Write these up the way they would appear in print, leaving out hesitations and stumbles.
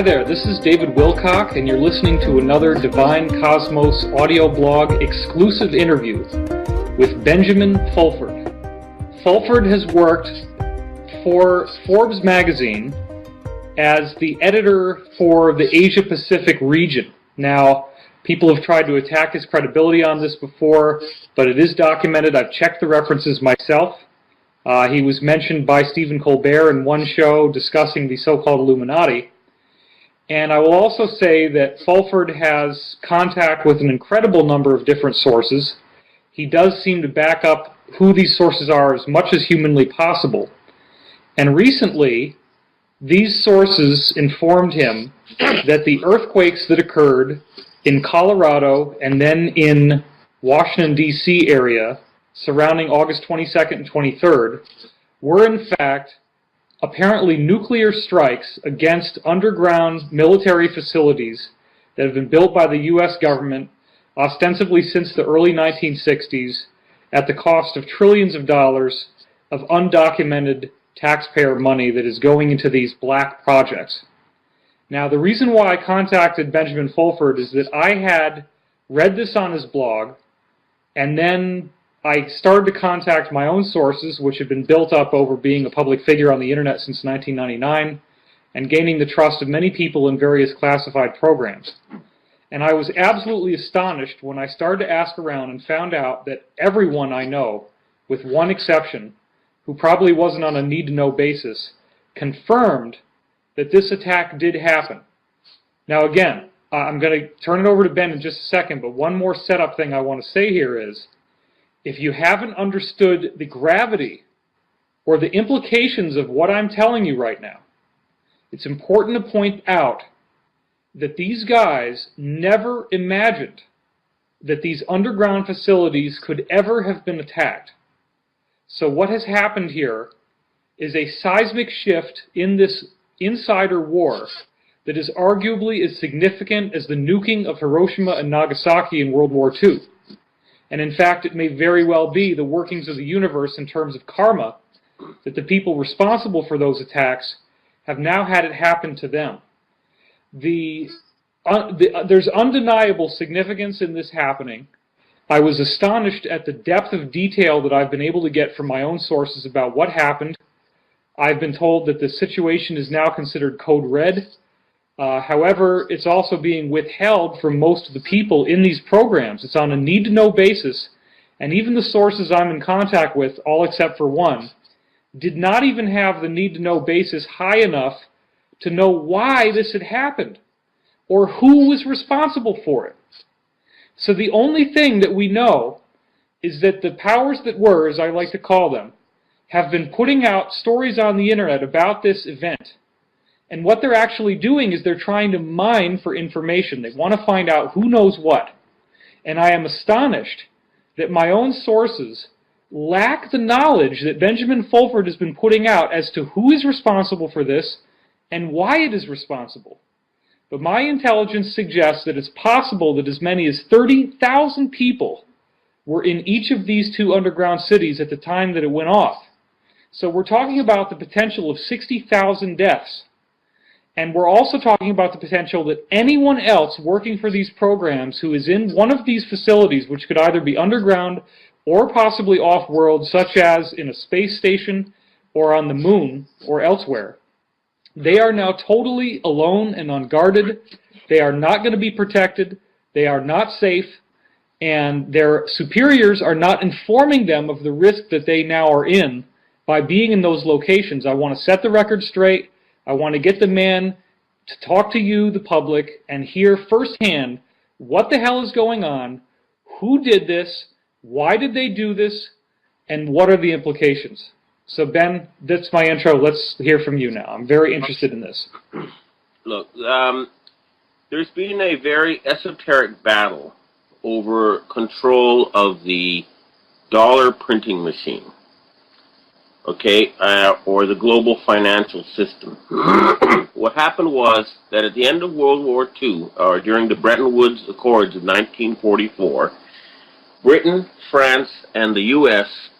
Hi there, this is David Wilcock, and you're listening to another Divine Cosmos audio blog exclusive interview with Benjamin Fulford. Fulford has worked for Forbes magazine as the editor for the Asia Pacific region. Now, people have tried to attack his credibility on this before, but it is documented. I've checked the references myself. He was mentioned by Stephen Colbert in one show discussing the so-called Illuminati. And I will also say that Fulford has contact with an incredible number of different sources. He does seem to back up who these sources are as much as humanly possible. And recently, these sources informed him that the earthquakes that occurred in Colorado and then in Washington, D.C. area surrounding August 22nd and 23rd were in fact apparently nuclear strikes against underground military facilities that have been built by the U.S. government ostensibly since the early 1960s at the cost of trillions of dollars of undocumented taxpayer money that is going into these black projects. Now, the reason why I contacted Benjamin Fulford is that I had read this on his blog, and then I started to contact my own sources, which had been built up over being a public figure on the internet since 1999 and gaining the trust of many people in various classified programs. And I was absolutely astonished when I started to ask around and found out that everyone I know, with one exception, who probably wasn't on a need-to-know basis, confirmed that this attack did happen. Now again, I'm going to turn it over to Ben in just a second, but one more setup thing I want to say here is, if you haven't understood the gravity or the implications of what I'm telling you right now, it's important to point out that these guys never imagined that these underground facilities could ever have been attacked. So what has happened here is a seismic shift in this insider war that is arguably as significant as the nuking of Hiroshima and Nagasaki in World War II. And in fact, it may very well be the workings of the universe in terms of karma that the people responsible for those attacks have now had it happen to them. There's undeniable significance in this happening. I was astonished at the depth of detail that I've been able to get from my own sources about what happened. I've been told that the situation is now considered code red. However, it's also being withheld from most of the people in these programs. It's on a need-to-know basis, and even the sources I'm in contact with, all except for one, did not even have the need-to-know basis high enough to know why this had happened, or who was responsible for it. So the only thing that we know is that the powers that were, as I like to call them, have been putting out stories on the internet about this event. And what they're actually doing is they're trying to mine for information. They want to find out who knows what. And I am astonished that my own sources lack the knowledge that Benjamin Fulford has been putting out as to who is responsible for this and why it is responsible. But my intelligence suggests that it's possible that as many as 30,000 people were in each of these two underground cities at the time that it went off. So we're talking about the potential of 60,000 deaths. And we're also talking about the potential that anyone else working for these programs who is in one of these facilities, which could either be underground or possibly off-world, such as in a space station or on the moon or elsewhere, they are now totally alone and unguarded. They are not going to be protected. They are not safe. And their superiors are not informing them of the risk that they now are in by being in those locations. I want to set the record straight. I want to get the man to talk to you, the public, and hear firsthand what the hell is going on, who did this, why did they do this, and what are the implications. So Ben, that's my intro. Let's hear from you now. I'm very interested in this. Look, there's been a very esoteric battle over control of the dollar printing machine. Okay, or the global financial system. What happened was that at the end of World War II, or during the Bretton Woods Accords of 1944, Britain, France, and the U.S.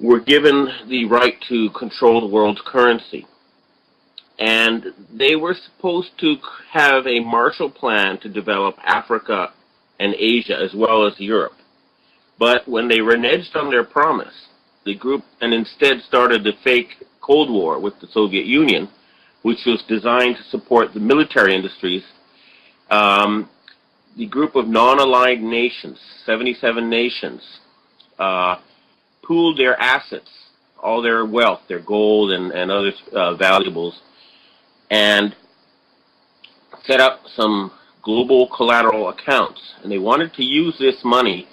were given the right to control the world's currency. And they were supposed to have a Marshall Plan to develop Africa and Asia as well as Europe. But when they reneged on their promise, the group and instead started the fake Cold War with the Soviet Union, which was designed to support the military industries, the group of non-aligned nations, 77 nations, pooled their assets, all their wealth, their gold and other valuables, and set up some global collateral accounts. And they wanted to use this money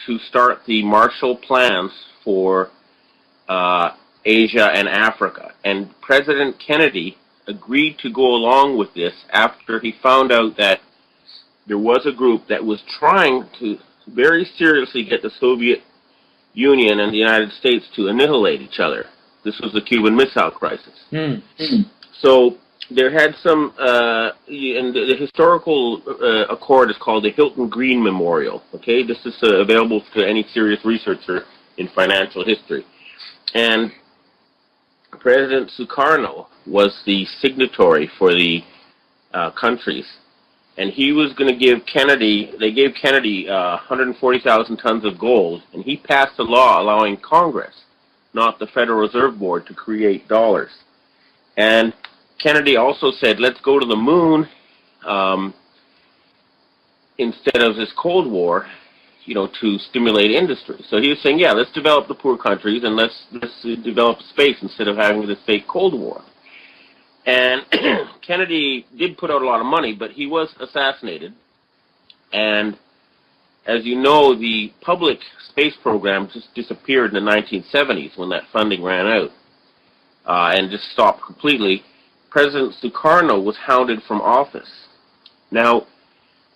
to start the Marshall Plans for Asia and Africa. And President Kennedy agreed to go along with this after he found out that there was a group that was trying to very seriously get the Soviet Union and the United States to annihilate each other. This was the Cuban Missile Crisis. So there had some, and the historical accord is called the Hilton Green Memorial. Okay, this is available to any serious researcher in financial history. And President Sukarno was the signatory for the countries. And he was going to give Kennedy, they gave Kennedy 140,000 tons of gold, and he passed a law allowing Congress, not the Federal Reserve Board, to create dollars. And Kennedy also said, let's go to the moon instead of this Cold War, you know, to stimulate industry. So he was saying, yeah, let's develop the poor countries and let's develop space instead of having this fake Cold War. And Kennedy did put out a lot of money, but he was assassinated. And as you know, the public space program just disappeared in the 1970s when that funding ran out and just stopped completely. President Sukarno was hounded from office. Now,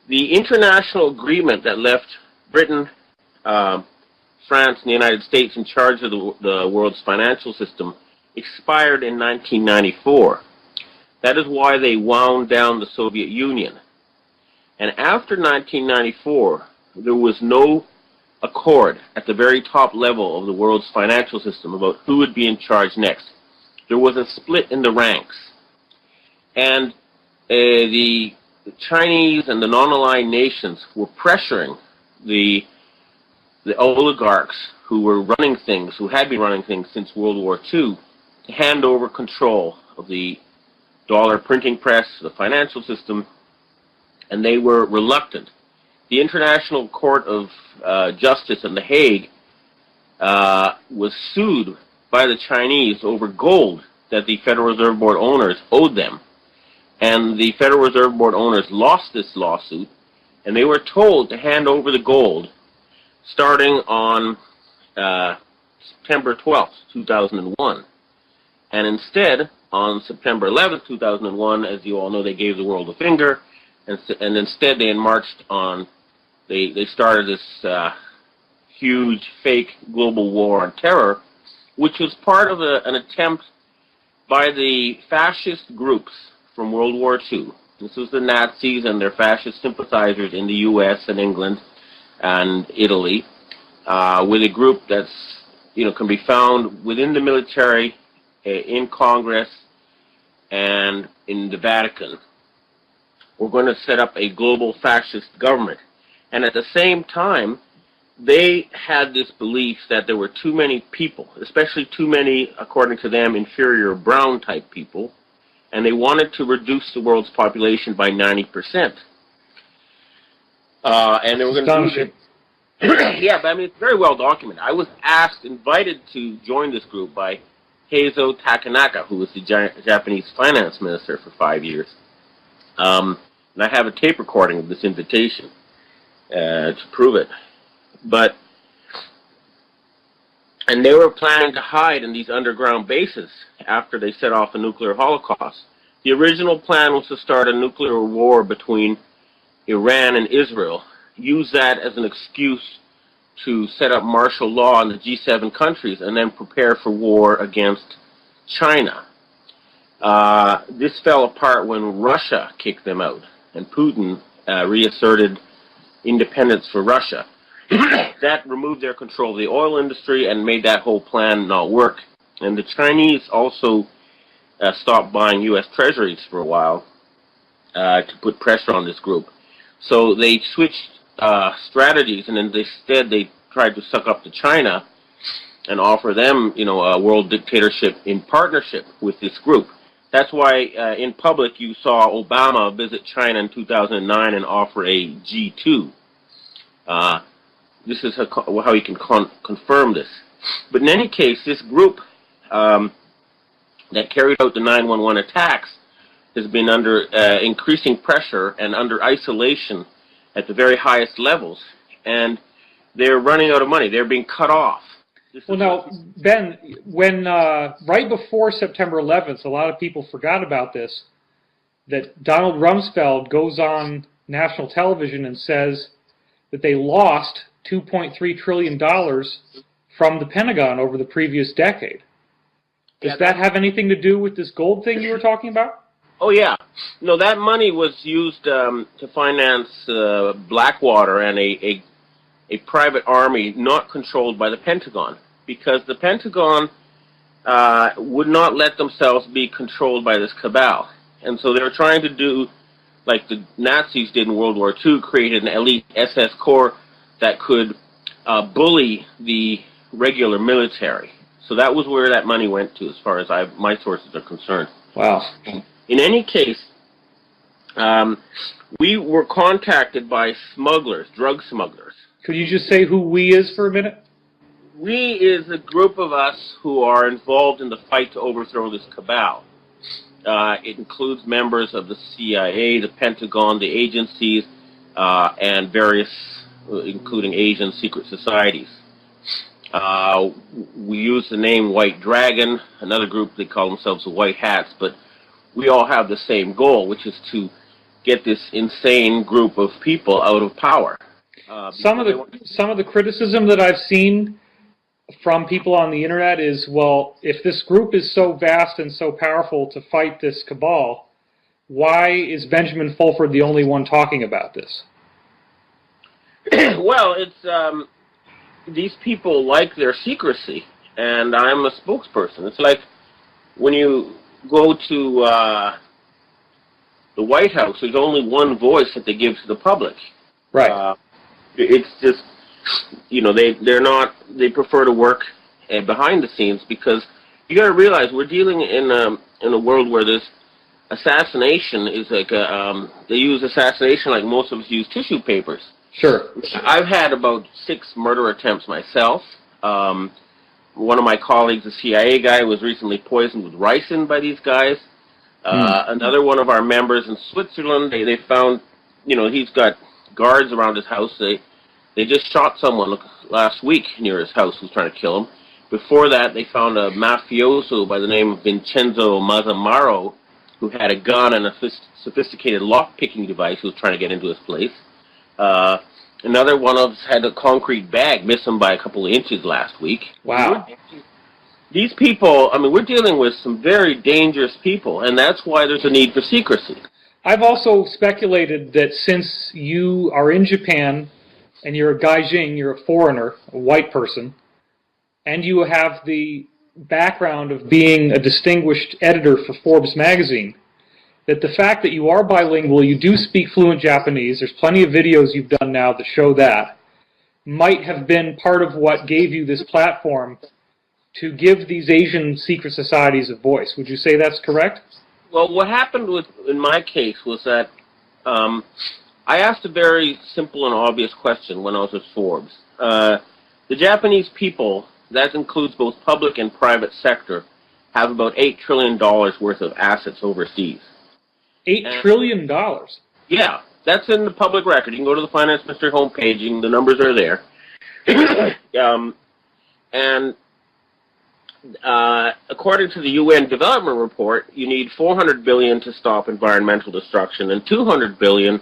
the international agreement that left Britain, France, and the United States in charge of the world's financial system expired in 1994. That is why they wound down the Soviet Union. And after 1994, there was no accord at the very top level of the world's financial system about who would be in charge next. There was a split in the ranks. And the Chinese and the non-aligned nations were pressuring the oligarchs who were running things, who had been running things since World War II, to hand over control of the dollar printing press, the financial system, and they were reluctant. The International Court of Justice in The Hague was sued by the Chinese over gold that the Federal Reserve Board owners owed them. And the Federal Reserve Board owners lost this lawsuit, and they were told to hand over the gold starting on September 12th, 2001. And instead, on September 11th, 2001, as you all know, they gave the world a finger, and instead they marched on, they started this huge fake global war on terror, which was part of an attempt by the fascist groups from World War II. This was the Nazis and their fascist sympathizers in the U.S. and England and Italy, with a group that's, you know, can be found within the military, in Congress, and in the Vatican. We're going to set up a global fascist government. And at the same time, they had this belief that there were too many people, especially too many, according to them, inferior brown type people, and they wanted to reduce the world's population by 90%. And they were going to do it. Yeah, but I mean, it's very well documented. I was invited to join this group by Heizo Takanaka, who was the Japanese finance minister for 5 years. And I have a tape recording of this invitation to prove it. And they were planning to hide in these underground bases after they set off a nuclear holocaust. The original plan was to start a nuclear war between Iran and Israel, use that as an excuse to set up martial law in the G7 countries and then prepare for war against China. This fell apart when Russia kicked them out, and Putin reasserted independence for Russia. That removed their control of the oil industry and made that whole plan not work. And the Chinese also stopped buying U.S. Treasuries for a while to put pressure on this group. So they switched strategies, and instead they tried to suck up to China and offer them, a world dictatorship in partnership with this group. That's why in public you saw Obama visit China in 2009 and offer a G2. This is how you can confirm this. But in any case, this group that carried out the 9/11 attacks has been under increasing pressure and under isolation at the very highest levels, and they're running out of money. They're being cut off. Well, now, Ben, when right before September 11th, a lot of people forgot about this, that Donald Rumsfeld goes on national television and says that they lost $2.3 trillion from the Pentagon over the previous decade. Does that have anything to do with this gold thing you were talking about? Oh, yeah. No, that money was used to finance Blackwater and a private army not controlled by the Pentagon, because the Pentagon would not let themselves be controlled by this cabal. And so they were trying to do like the Nazis did in World War II, create an elite SS Corps that could bully the regular military. So that was where that money went to, as far as my sources are concerned. Wow. In any case, we were contacted by smugglers, drug smugglers. Could you just say who we is for a minute? We is a group of us who are involved in the fight to overthrow this cabal. It includes members of the CIA, the Pentagon, the agencies, and various, including Asian secret societies. We use the name White Dragon. Another group, they call themselves the White Hats, but we all have the same goal, which is to get this insane group of people out of power. Some of the criticism that I've seen from people on the internet is, well, if this group is so vast and so powerful to fight this cabal, why is Benjamin Fulford the only one talking about this? Well, it's these people like their secrecy, and I'm a spokesperson. It's like when you go to the White House, there's only one voice that they give to the public. Right. It's just, they prefer to work behind the scenes, because you got to realize we're dealing in a world where this assassination is like they use assassination like most of us use tissue papers. Sure. I've had about 6 murder attempts myself. One of my colleagues, a CIA guy, was recently poisoned with ricin by these guys. Another one of our members in Switzerland, they found, he's got guards around his house. They just shot someone last week near his house who was trying to kill him. Before that, they found a mafioso by the name of Vincenzo Mazzamaro who had a gun and a sophisticated lock-picking device who was trying to get into his place. Another one of us had a concrete bag miss him by a couple of inches last week. Wow. These people, we're dealing with some very dangerous people, and that's why there's a need for secrecy. I've also speculated that since you are in Japan and you're a gaijin, you're a foreigner, a white person, and you have the background of being a distinguished editor for Forbes magazine, that the fact that you are bilingual, you do speak fluent Japanese, there's plenty of videos you've done now that show that, might have been part of what gave you this platform to give these Asian secret societies a voice. Would you say that's correct? Well, what happened in my case was that I asked a very simple and obvious question when I was at Forbes. The Japanese people, that includes both public and private sector, have about $8 trillion worth of assets overseas. $8 trillion? Yeah, that's in the public record. You can go to the Finance Ministry homepage, and the numbers are there. According to the UN Development Report, you need $400 billion to stop environmental destruction and $200 billion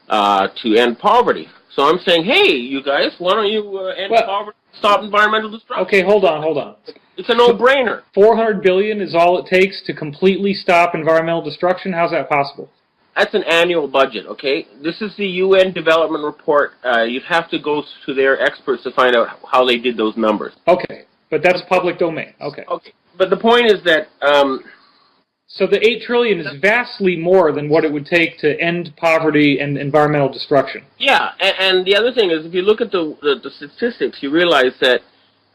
to end poverty. So I'm saying, hey, you guys, why don't you end poverty, stop environmental destruction? Okay, hold on. It's a no-brainer. $400 billion is all it takes to completely stop environmental destruction? How's that possible? That's an annual budget, okay? This is the UN Development Report. You'd have to go to their experts to find out how they did those numbers. Okay, but that's public domain. Okay. Okay, but the point is that So the $8 trillion is vastly more than what it would take to end poverty and environmental destruction. Yeah, and the other thing is, if you look at the statistics, you realize that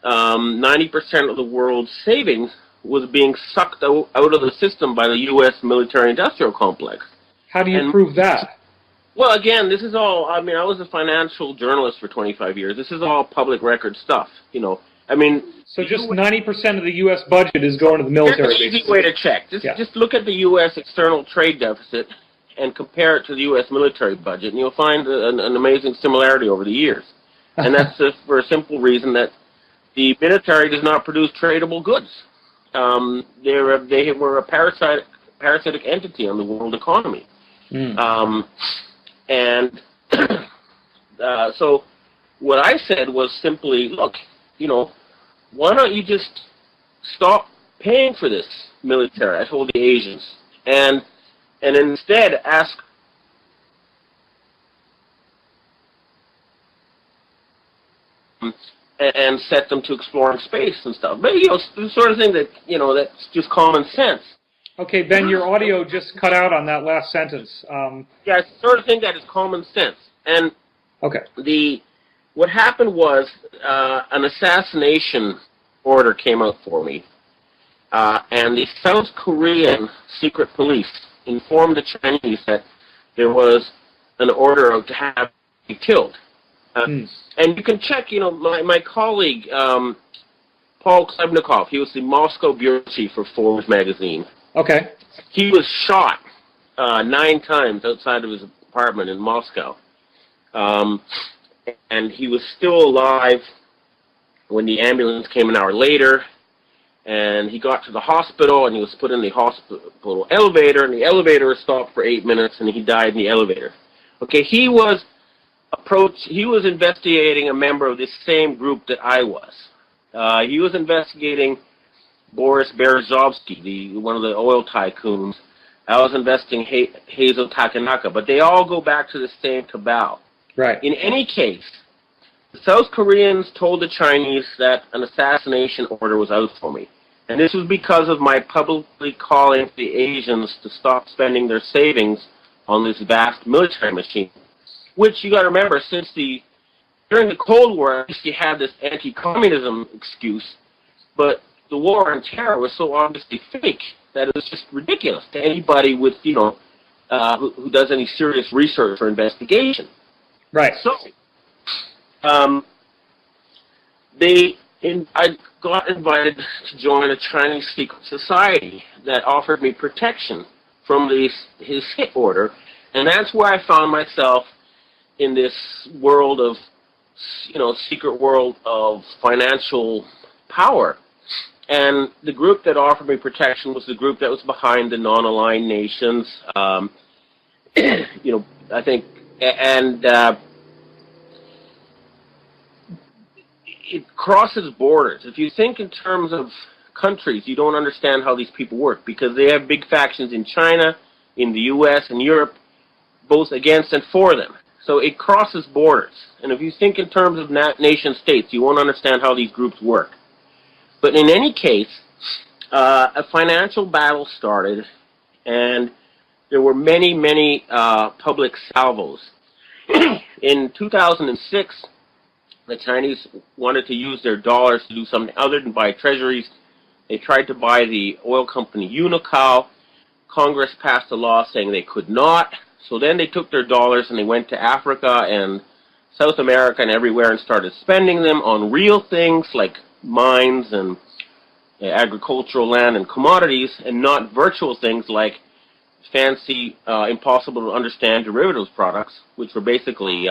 90% of the world's savings was being sucked out of the system by the U.S. military-industrial complex. How do you prove that? Well, again, this is all, I mean, I was a financial journalist for 25 years. This is all public record stuff, you know. I mean... So just 90% of the U.S. budget is going to the military. Here's an easy way to check. Just look at the U.S. external trade deficit and compare it to the U.S. military budget, and you'll find an amazing similarity over the years. And that's for a simple reason that the military does not produce tradable goods. They were a parasitic entity on the world economy. So what I said was simply, look, you know, why don't you just stop paying for this military? I told the Asians, and instead ask and set them to exploring space and stuff. But you know, it's the sort of thing that, you know, that's just common sense. Okay, Ben, your audio just cut out on that last sentence. Yeah, it's the sort of thing that is common sense. And okay, what happened was an assassination order came out for me, and the South Korean secret police informed the Chinese that there was an order out to have me killed. And you can check, you know, my colleague, Paul Klebnikov, he was the Moscow bureau chief for Forbes magazine. Okay. He was shot 9 times outside of his apartment in Moscow. And he was still alive when the ambulance came an hour later, and he got to the hospital, and he was put in the hospital elevator, and the elevator stopped for 8 minutes, and he died in the elevator. Okay, he was investigating a member of this same group that I was. He was investigating Boris Berezovsky, one of the oil tycoons. I was investigating Hazel Takanaka, but they all go back to the same cabal. Right. In any case, the South Koreans told the Chinese that an assassination order was out for me. And this was because of my publicly calling for the Asians to stop spending their savings on this vast military machine. Which, you got to remember, during the Cold War, at least you had this anti-communism excuse, but the war on terror was so obviously fake that it was just ridiculous to anybody with, you know, who does any serious research or investigation. Right. So, I got invited to join a Chinese secret society that offered me protection from his hit order, and that's where I found myself in this world of, you know, secret world of financial power. And the group that offered me protection was the group that was behind the non-aligned nations. You know, I think, and it crosses borders. If you think in terms of countries, you don't understand how these people work, because they have big factions in China, in the U.S., and Europe, both against and for them. So it crosses borders. And if you think in terms of nation states, you won't understand how these groups work. But in any case, a financial battle started, and there were many, many public salvos. In 2006, the Chinese wanted to use their dollars to do something other than buy treasuries. They tried to buy the oil company Wilcock. Congress passed a law saying they could not. So then they took their dollars and they went to Africa and South America and everywhere and started spending them on real things like mines and agricultural land and commodities, and not virtual things like fancy, impossible to understand derivatives products, which were basically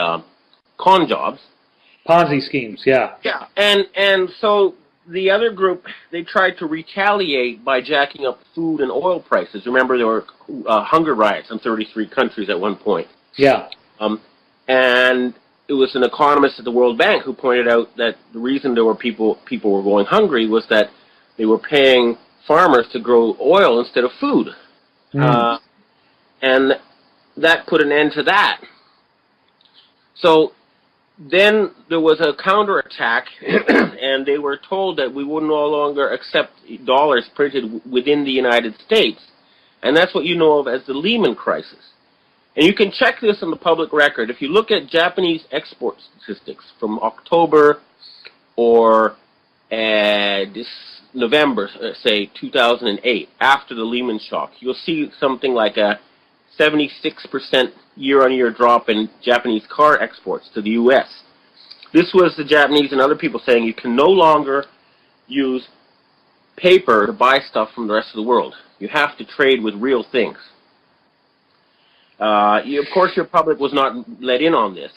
con jobs. Ponzi schemes, yeah. Yeah, and so the other group, they tried to retaliate by jacking up food and oil prices. Remember, there were hunger riots in 33 countries at one point. Yeah. And it was an economist at the World Bank who pointed out that the reason there were people were going hungry was that they were paying farmers to grow oil instead of food. And that put an end to that. So then there was a counterattack, and they were told that we would no longer accept dollars printed within the United States. And that's what you know of as the Lehman crisis. And you can check this on the public record. If you look at Japanese export statistics from October or this November, say 2008, after the Lehman shock, you'll see something like a 76% year-on-year drop in Japanese car exports to the U.S. This was the Japanese and other people saying you can no longer use paper to buy stuff from the rest of the world. You have to trade with real things. Of course, your public was not let in on this.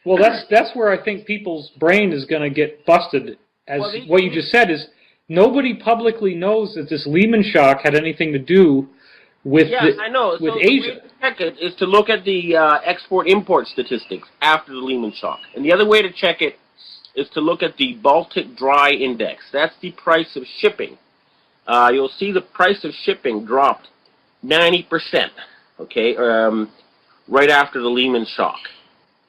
Well, that's where I think people's brain is going to get busted. As well, what you just said is nobody publicly knows that this Lehman shock had anything to do with I know. with so Asia. The way to check it is to look at the export-import statistics after the Lehman shock. And the other way to check it is to look at the Baltic Dry Index. That's the price of shipping. You'll see the price of shipping dropped 90%, okay, right after the Lehman shock.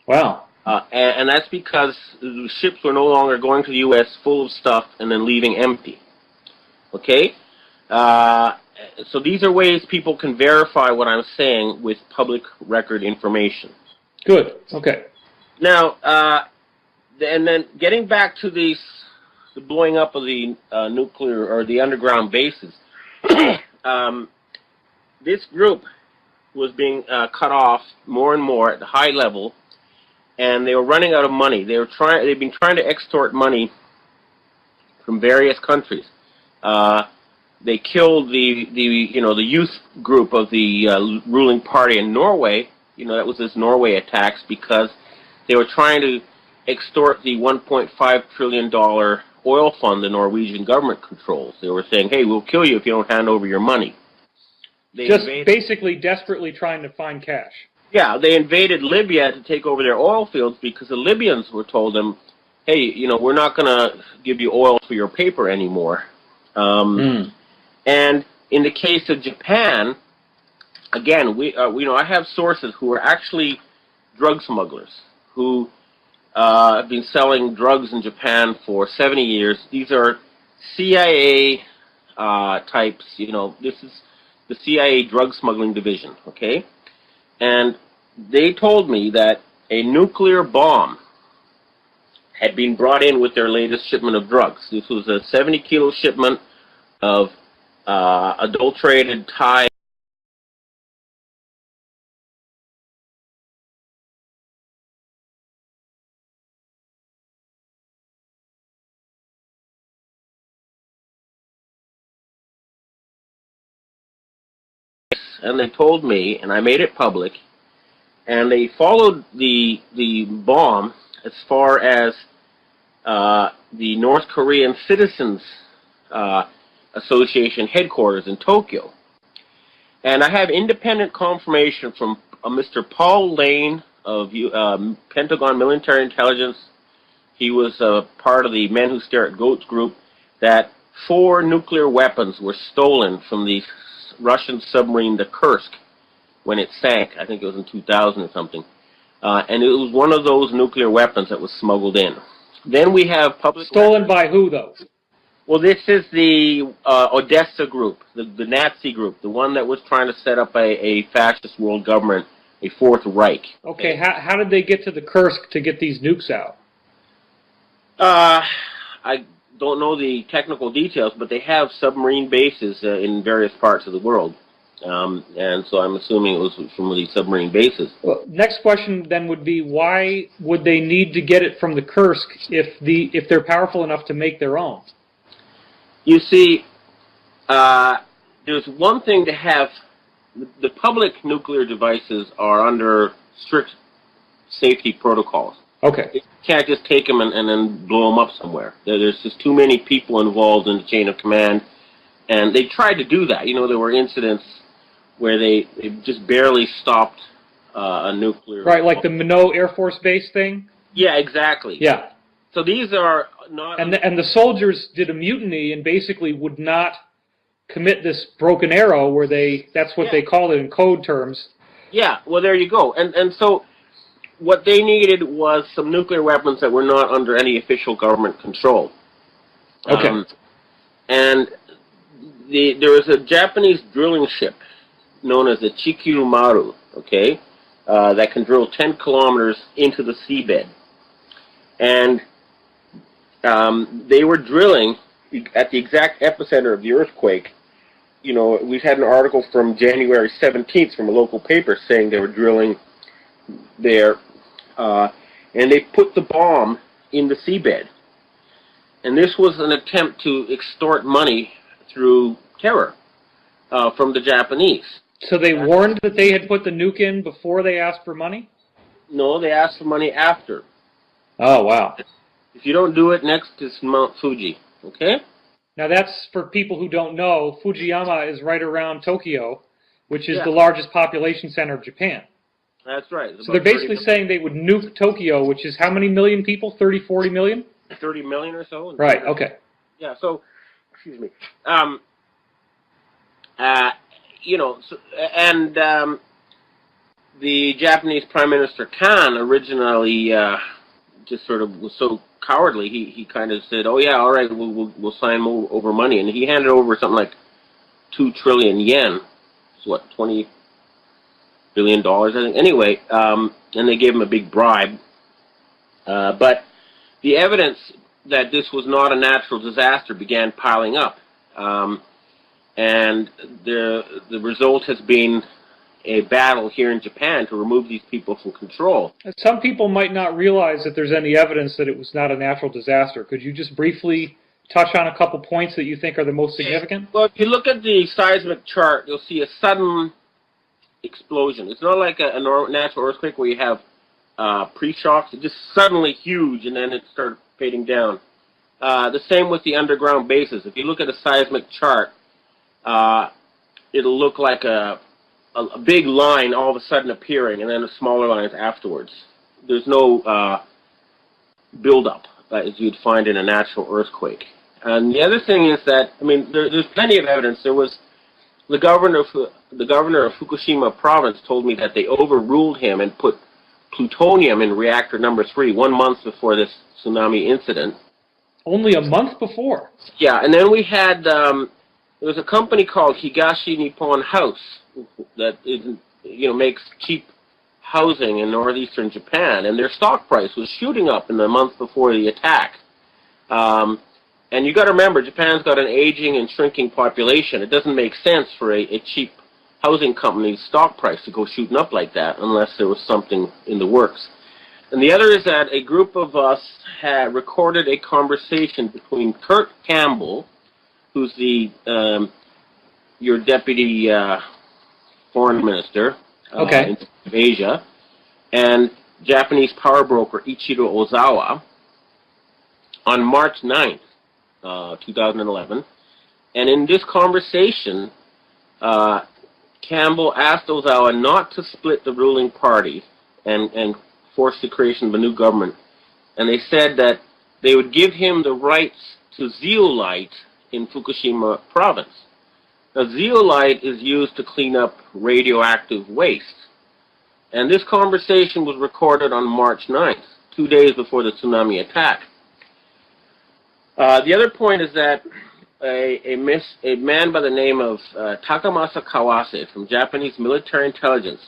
Wow. And that's because the ships were no longer going to the U.S. full of stuff and then leaving empty. Okay? So these are ways people can verify what I'm saying with public record information. Good. Okay. Now, and then getting back to the blowing up of the nuclear or the underground bases, this group was being cut off more and more at the high level, and they were running out of money. They've been trying to extort money from various countries. They killed the youth group of the ruling party in Norway. That was this Norway attacks because they were trying to extort the $1.5 trillion oil fund the Norwegian government controls. They were saying, hey, we'll kill you if you don't hand over your money. Basically desperately trying to find cash. Yeah, they invaded Libya to take over their oil fields because the Libyans were told them, hey, we're not going to give you oil for your paper anymore. And in the case of Japan, again, I have sources who are actually drug smugglers who have been selling drugs in Japan for 70 years. These are CIA types. This is the CIA drug smuggling division. Okay, and they told me that a nuclear bomb had been brought in with their latest shipment of drugs. This was a 70-kilo shipment of adulterated Thai and they told me, and I made it public, and they followed the bomb as far as the North Korean Citizens Association headquarters in Tokyo. And I have independent confirmation from Mr. Paul Lane of Pentagon Military Intelligence. He was part of the Men Who Stare at Goats group, that 4 nuclear weapons were stolen from the Russian submarine, the Kursk, when it sank. I think it was in 2000 or something. And it was one of those nuclear weapons that was smuggled in. Then we have public... Stolen by who, though? Well, this is the Odessa group, the Nazi group, the one that was trying to set up a fascist world government, a Fourth Reich. Okay, how did they get to the Kursk to get these nukes out? I don't know the technical details, but they have submarine bases in various parts of the world. And so I'm assuming it was from these submarine bases. Well, next question then would be, why would they need to get it from the Kursk if they're powerful enough to make their own? You see, there's one thing to have. The public nuclear devices are under strict safety protocols. Okay. You can't just take them and then blow them up somewhere. There's just too many people involved in the chain of command. And they tried to do that. There were incidents where they just barely stopped a nuclear... Right, like the Minot Air Force Base thing? Yeah, exactly. Yeah. So these are not... And the soldiers did a mutiny and basically would not commit this broken arrow where that's what they called it in code terms. Yeah, well, there you go. And so what they needed was some nuclear weapons that were not under any official government control. Okay. And there was a Japanese drilling ship known as the Chikirumaru, okay, that can drill 10 kilometers into the seabed. And they were drilling at the exact epicenter of the earthquake. You know, we've had an article from January 17th from a local paper saying they were drilling there, and they put the bomb in the seabed. And this was an attempt to extort money through terror from the Japanese. So they warned that they had put the nuke in before they asked for money? No, they asked for money after. Oh, wow. If you don't do it, next is Mount Fuji, okay? Now that's, for people who don't know, Fujiyama is right around Tokyo, which is the largest population center of Japan. That's right. So they're basically saying they would nuke Tokyo, which is how many million people? 30, 40 million? 30 million or so. Right, okay. Yeah, so, excuse me. You know, so, and the Japanese Prime Minister Kan originally just sort of was so cowardly, he kind of said, oh yeah, all right, we'll sign over money. And he handed over something like 2 trillion yen. It's what, $20 billion, I think. Anyway, and they gave him a big bribe. But the evidence that this was not a natural disaster began piling up. And the result has been a battle here in Japan to remove these people from control. Some people might not realize that there's any evidence that it was not a natural disaster. Could you just briefly touch on a couple points that you think are the most significant? Well, if you look at the seismic chart, you'll see a sudden explosion. It's not like a natural earthquake where you have pre-shocks. It's just suddenly huge, and then it started fading down. The same with the underground bases. If you look at a seismic chart, it'll look like a big line all of a sudden appearing, and then the smaller lines afterwards. There's no build-up as you'd find in a natural earthquake. And the other thing is that, I mean, there's plenty of evidence. There was the governor of Fukushima province told me that they overruled him and put plutonium in reactor number 3 1 month before this tsunami incident. Only a month before? Yeah, and then we had, there was a company called Higashi Nippon House that makes cheap housing in northeastern Japan, and their stock price was shooting up in the month before the attack. And you got to remember, Japan's got an aging and shrinking population. It doesn't make sense for a cheap housing company's stock price to go shooting up like that unless there was something in the works. And the other is that a group of us had recorded a conversation between Kurt Campbell, who's the your deputy foreign minister in Asia, and Japanese power broker Ichiro Ozawa on March 9th, 2011. And in this conversation, Campbell asked Ozawa not to split the ruling party and force the creation of a new government. And they said that they would give him the rights to zeolite in Fukushima province. Now, zeolite is used to clean up radioactive waste. And this conversation was recorded on March 9th, 2 days before the tsunami attack. The other point is that a man by the name of Takamasa Kawase from Japanese military intelligence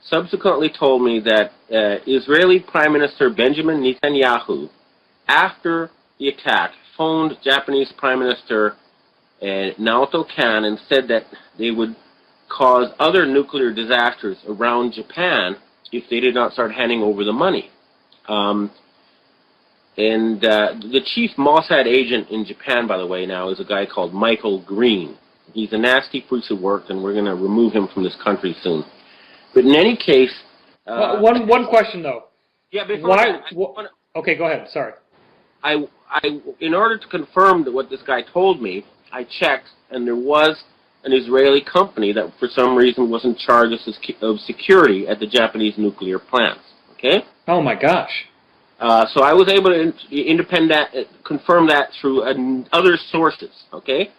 subsequently told me that Israeli Prime Minister Benjamin Netanyahu, after the attack, phoned Japanese Prime Minister Naoto Kan and said that they would cause other nuclear disasters around Japan if they did not start handing over the money. The chief Mossad agent in Japan, by the way, now is a guy called Michael Green. He's a nasty piece of work, and we're going to remove him from this country soon. But in any case... one question, though. Yeah, before okay, go ahead. Sorry. In order to confirm what this guy told me, I checked, and there was an Israeli company that, for some reason, was in charge of security at the Japanese nuclear plants. Okay? Oh, my gosh. So I was able to confirm that through other sources, okay?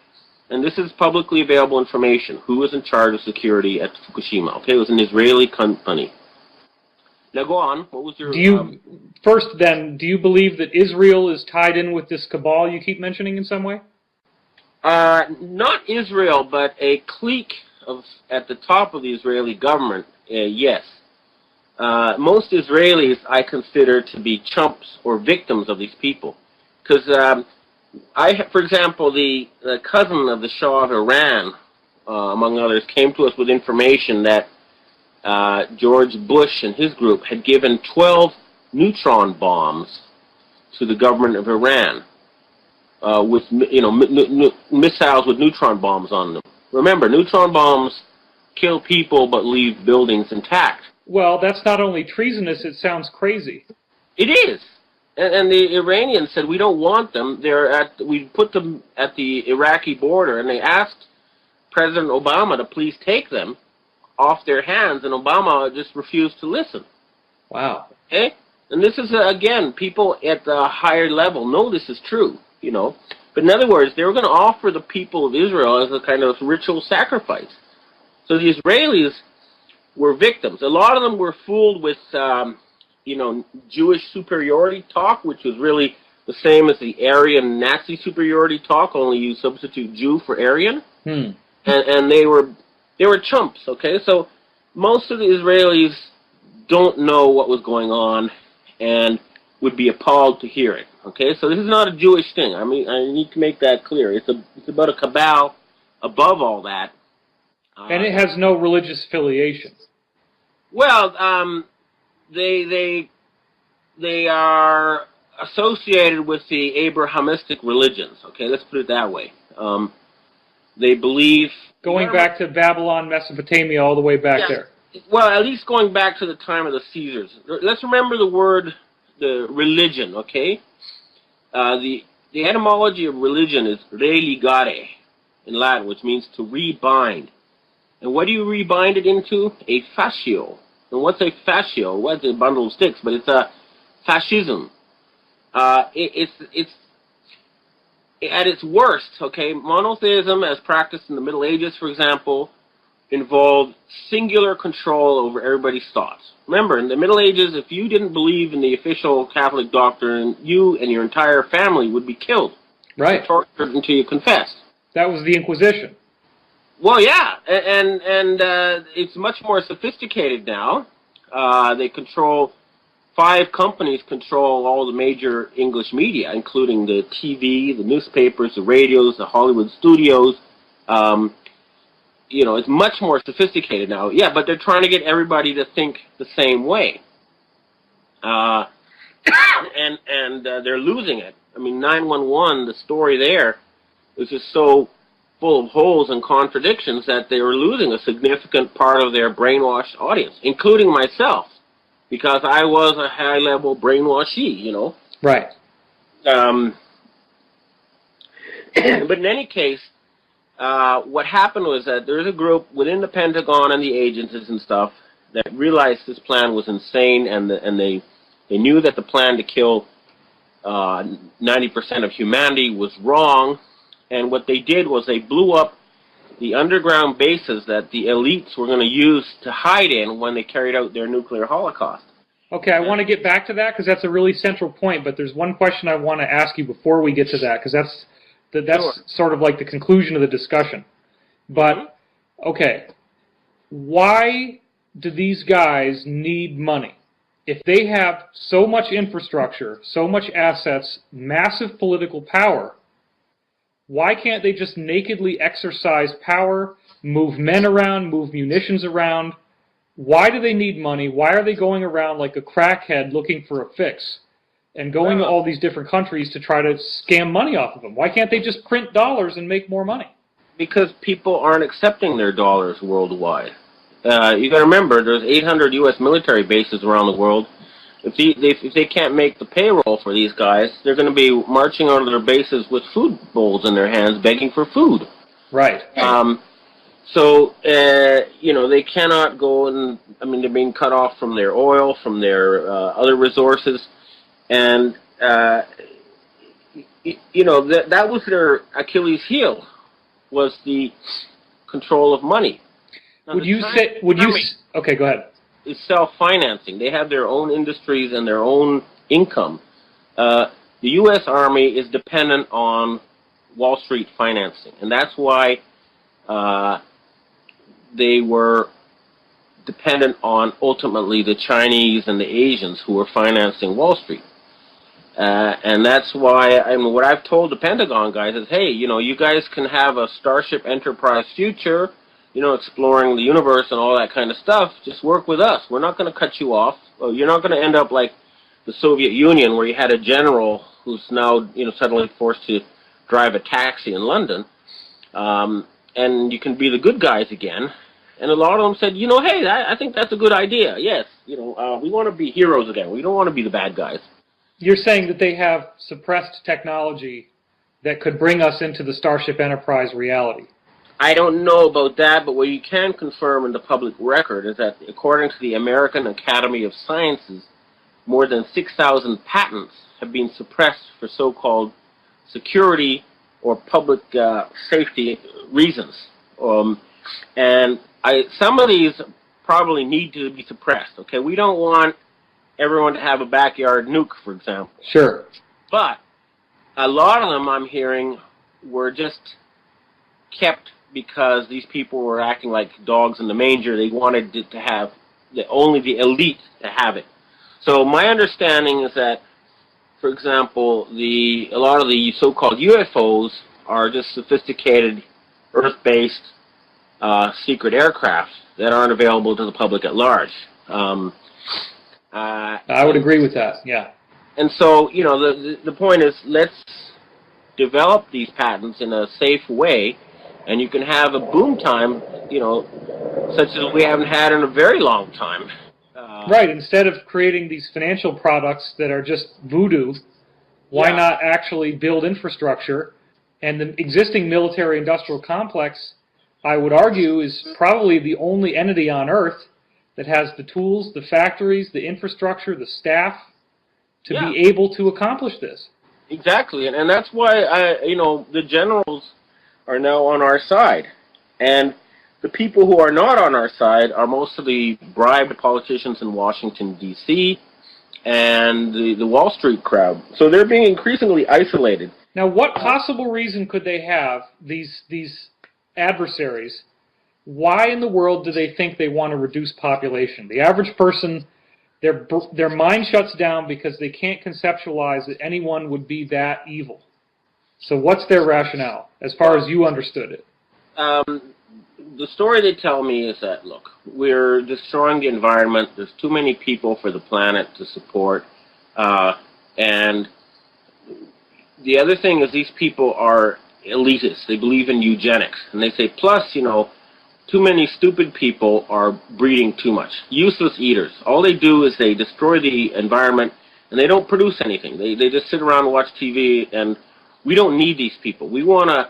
And this is publicly available information. Who was in charge of security at Fukushima? Okay, it was an Israeli company. Now go on. What was your... First, then, do you believe that Israel is tied in with this cabal you keep mentioning in some way? Not Israel, but a clique at the top of the Israeli government, yes. Most Israelis I consider to be chumps or victims of these people. Because, for example, the cousin of the Shah of Iran, among others, came to us with information that George Bush and his group had given 12 neutron bombs to the government of Iran, with missiles with neutron bombs on them. Remember, neutron bombs kill people but leave buildings intact. Well, that's not only treasonous, it sounds crazy. It is. And the Iranians said, we don't want them. We put them at the Iraqi border, and they asked President Obama to please take them off their hands, and Obama just refused to listen. Wow. Okay? And this is, again, people at the higher level know this is true, you know. But in other words, they were going to offer the people of Israel as a kind of ritual sacrifice. So the Israelis were victims. A lot of them were fooled with, Jewish superiority talk, which was really the same as the Aryan Nazi superiority talk, only you substitute Jew for Aryan. And they were chumps, okay? So most of the Israelis don't know what was going on and would be appalled to hear it, okay? So this is not a Jewish thing. I mean, I need to make that clear. It's about a cabal above all that. And it has no religious affiliation. Well, they are associated with the Abrahamistic religions, okay? Let's put it that way. They believe... Going back to Babylon, Mesopotamia, all the way back there. Well, at least going back to the time of the Caesars. Let's remember the religion, okay? The etymology of religion is religare in Latin, which means to rebind. And what do you rebind it into? A fascio. And what's a fascio? Well, it's a bundle of sticks, but it's a fascism. It's at its worst, okay, monotheism as practiced in the Middle Ages, for example, involved singular control over everybody's thoughts. Remember, in the Middle Ages, if you didn't believe in the official Catholic doctrine, you and your entire family would be killed. Right. Tortured until you confessed. That was the Inquisition. Well, yeah, and it's much more sophisticated now. They control... 5 companies control all the major English media, including the TV, the newspapers, the radios, the Hollywood studios. It's much more sophisticated now. Yeah, but they're trying to get everybody to think the same way. And they're losing it. I mean, 911, the story there is just so full of holes and contradictions that they were losing a significant part of their brainwashed audience, including myself. Because I was a high-level brainwashee, you know. Right. But in any case, what happened was that there's a group within the Pentagon and the agencies and stuff that realized this plan was insane, and they knew that the plan to kill 90% of humanity was wrong. And what they did was they blew up the underground bases that the elites were going to use to hide in when they carried out their nuclear holocaust. Okay, I want to get back to that because that's a really central point, but there's one question I want to ask you before we get to that, because that's Sure. sort of like the conclusion of the discussion. But, okay, why do these guys need money? If they have so much infrastructure, so much assets, massive political power, why can't they just nakedly exercise power, move men around, move munitions around? Why do they need money? Why are they going around like a crackhead looking for a fix and going to all these different countries to try to scam money off of them? Why can't they just print dollars and make more money? Because people aren't accepting their dollars worldwide. You got to remember, there's 800 U.S. military bases around the world. If they can't make the payroll for these guys, they're going to be marching out of their bases with food bowls in their hands, begging for food. Right. So, they cannot go and, they're being cut off from their oil, from their other resources. And, that was their Achilles heel, was the control of money. Now, okay, go ahead. Is self-financing. They have their own industries and their own income. The U.S. Army is dependent on Wall Street financing, and that's why they were dependent on ultimately the Chinese and the Asians who were financing Wall Street. And that's why, I mean, what I've told the Pentagon guys is, hey, you know, you guys can have a Starship Enterprise future, you know, exploring the universe and all that kind of stuff. Just work with us. We're not going to cut you off. You're not going to end up like the Soviet Union, where you had a general who's now, you know, suddenly forced to drive a taxi in London. And you can be the good guys again. And a lot of them said, you know, hey, I think that's a good idea. Yes, you know, we want to be heroes again. We don't want to be the bad guys. You're saying that they have suppressed technology that could bring us into the Starship Enterprise reality. I don't know about that, but what you can confirm in the public record is that, according to the American Academy of Sciences, more than 6,000 patents have been suppressed for so-called security or public safety reasons. And some of these probably need to be suppressed, okay? We don't want everyone to have a backyard nuke, for example. Sure. But a lot of them, I'm hearing, were just kept because these people were acting like dogs in the manger. They wanted it to have only the elite to have it. So my understanding is that, for example, a lot of the so-called UFOs are just sophisticated Earth-based secret aircraft that aren't available to the public at large. I would agree with that, yeah. And so, you know, the point is, let's develop these patents in a safe way, and you can have a boom time, you know, such as we haven't had in a very long time. Right, instead of creating these financial products that are just voodoo, why not actually build infrastructure? And the existing military-industrial complex, I would argue, is probably the only entity on Earth that has the tools, the factories, the infrastructure, the staff to be able to accomplish this. Exactly, and that's why, you know, the generals are now on our side. And the people who are not on our side are mostly bribed politicians in Washington, D.C., and the Wall Street crowd. So they're being increasingly isolated. Now, what possible reason could they have, these adversaries? Why in the world do they think they want to reduce population? The average person, their mind shuts down because they can't conceptualize that anyone would be that evil. So what's their rationale, as far as you understood it? The story they tell me is that, look, we're destroying the environment. There's too many people for the planet to support. And the other thing is, these people are elitists. They believe in eugenics. And they say, plus, you know, too many stupid people are breeding too much. Useless eaters. All they do is they destroy the environment, and they don't produce anything. They just sit around and watch TV, and we don't need these people. We want to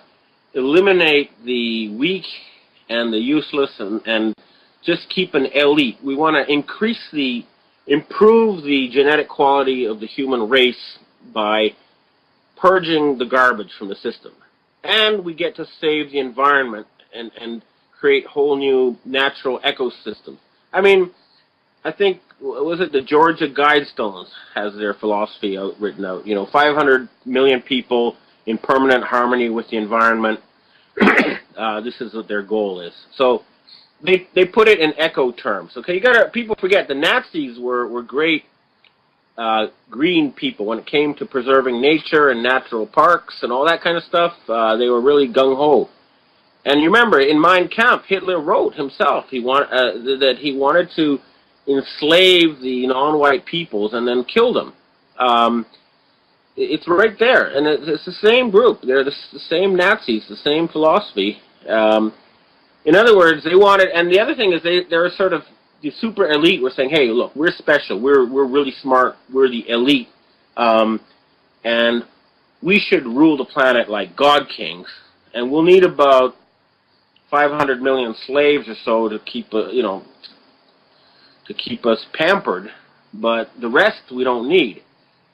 eliminate the weak and the useless and just keep an elite. We want to improve the genetic quality of the human race by purging the garbage from the system. And we get to save the environment and create whole new natural ecosystems. I mean, I think, was it the Georgia Guidestones has their philosophy written out. You know, 500 million people in permanent harmony with the environment. This is what their goal is. So they put it in eco terms. Okay, people forget the Nazis were great green people when it came to preserving nature and natural parks and all that kind of stuff. They were really gung-ho. And you remember, in Mein Kampf, Hitler wrote himself that he wanted to enslave the non-white peoples and then kill them. It's right there, and it's the same group. They're the same Nazis, the same philosophy. In other words, they wanted, and the other thing is they're sort of the super elite. Were saying, hey, look, we're special. We're really smart. We're the elite, and we should rule the planet like god kings. And we'll need about 500 million slaves or so to keep to keep us pampered. But the rest we don't need.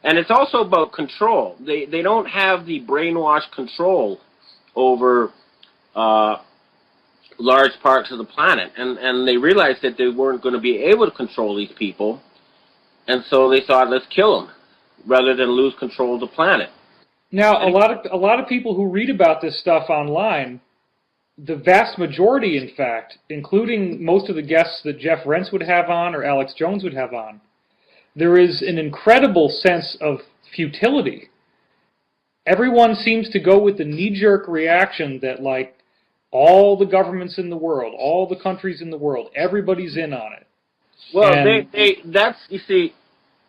And it's also about control. They don't have the brainwash control over large parts of the planet. And they realized that they weren't going to be able to control these people. And so they thought, let's kill them, rather than lose control of the planet. Now, a lot of people who read about this stuff online the vast majority, in fact, including most of the guests that Jeff Rentz would have on or Alex Jones would have on, there is an incredible sense of futility. Everyone seems to go with the knee-jerk reaction that, like, all the governments in the world, all the countries in the world, everybody's in on it. Well, you see,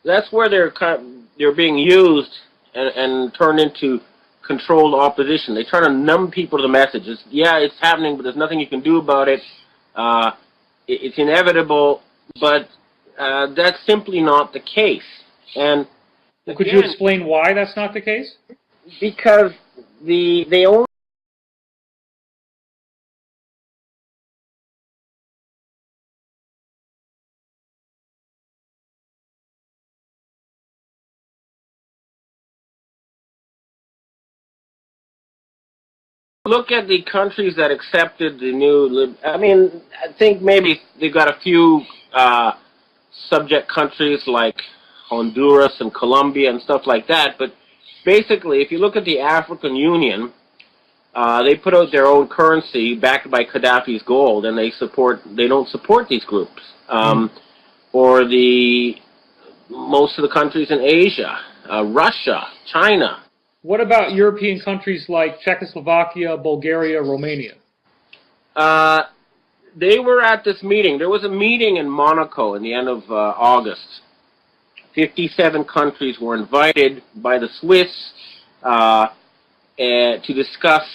that's where they're being used and turned into controlled opposition. They try to numb people to the message. It's happening, but there's nothing you can do about it. It's inevitable, but that's simply not the case. And could you explain why that's not the case? Because they only look at the countries that accepted the new. I mean, I think maybe they've got a few subject countries like Honduras and Colombia and stuff like that. But basically, if you look at the African Union, they put out their own currency backed by Gaddafi's gold, and they don't support these groups. Or most of the countries in Asia, Russia, China. What about European countries like Czechoslovakia, Bulgaria, Romania? They were at this meeting. There was a meeting in Monaco in the end of August. 57 countries were invited by the Swiss to discuss,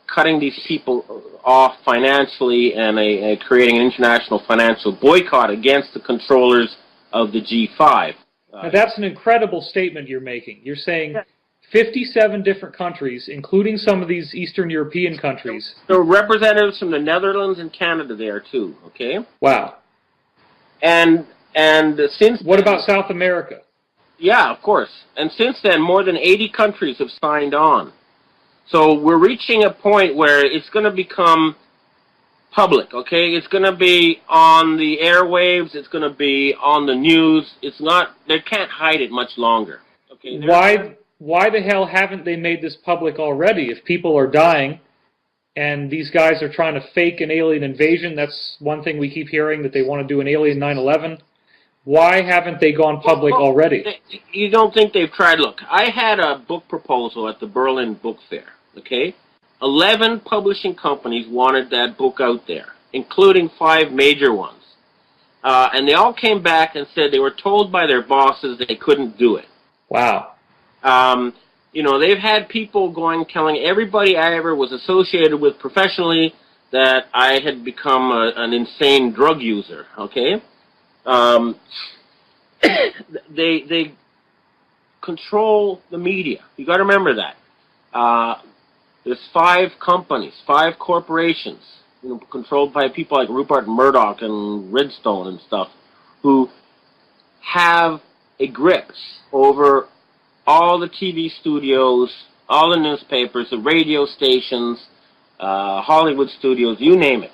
cutting these people off financially and creating an international financial boycott against the controllers of the G5. Now that's an incredible statement you're making. You're saying 57 different countries, including some of these Eastern European countries. There were representatives from the Netherlands and Canada there too, okay? Wow. And since... What about South America? Yeah, of course. And since then, more than 80 countries have signed on. So we're reaching a point where it's going to become public, okay? It's going to be on the airwaves. It's going to be on the news. It's not... They can't hide it much longer. Okay? Why the hell haven't they made this public already? If people are dying and these guys are trying to fake an alien invasion, that's one thing we keep hearing, that they want to do an alien 9/11. Why haven't they gone public already? You don't think they've tried? Look, I had a book proposal at the Berlin Book Fair, okay? 11 publishing companies wanted that book out there, including 5 major ones. And they all came back and said they were told by their bosses that they couldn't do it. Wow. They've had people telling everybody I ever was associated with professionally that I had become an insane drug user, okay? They control the media. You got to remember that. There's 5 companies, 5 corporations, controlled by people like Rupert Murdoch and Redstone and stuff, who have a grip over all the TV studios, all the newspapers, the radio stations, Hollywood studios, you name it.